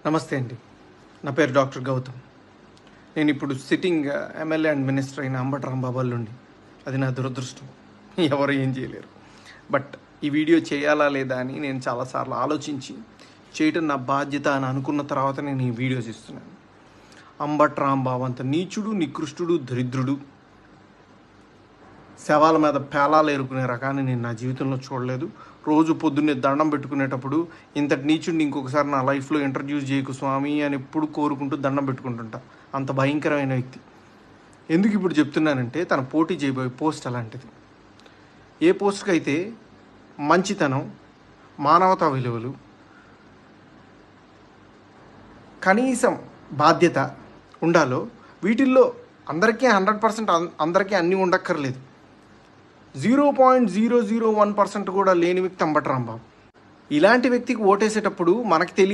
నమస్తే అండి. నా పేరు డాక్టర్ గౌతమ్. నేను ఇప్పుడు సిట్టింగ్ ఎమ్మెల్యే అండ్ మినిస్టర్ అయిన అంబటి రాంబాబు అల్లుండి. అది నా దురదృష్టం. ఎవరు ఏం చేయలేరు. బట్ ఈ వీడియో చేయాలా లేదా అని నేను చాలాసార్లు ఆలోచించి చేయటం నా బాధ్యత అని అనుకున్న తర్వాత నేను ఈ వీడియో చేస్తున్నాను. అంబటి రాంబాబు అంత నీచుడు, నికృష్టుడు, దరిద్రుడు, శవాల మీద పేలాలు ఏరుకునే రకాన్ని నేను నా జీవితంలో చూడలేదు. రోజు పొద్దున్నే దండం పెట్టుకునేటప్పుడు ఇంతటి నీచుడిని ఇంకొకసారి నా లైఫ్లో ఇంట్రడ్యూస్ చేయకు స్వామి అని ఎప్పుడు కోరుకుంటూ దండం పెట్టుకుంటుంటా. అంత భయంకరమైన వ్యక్తి. ఎందుకు ఇప్పుడు చెప్తున్నానంటే తన పోటీ చేయబోయే పోస్ట్ అలాంటిది. ఏ పోస్ట్కి అయితే మంచితనం, మానవతా విలువలు, కనీసం బాధ్యత ఉండాలో వీటిల్లో అందరికీ 100% అందరికీ అన్నీ ఉండక్కర్లేదు. 0.001% కూడా లేని వ్యక్తి అంబటి రాంబాబు. ఇలాంటి వ్యక్తికి ఓటేసేటప్పుడు మనకు తెలియ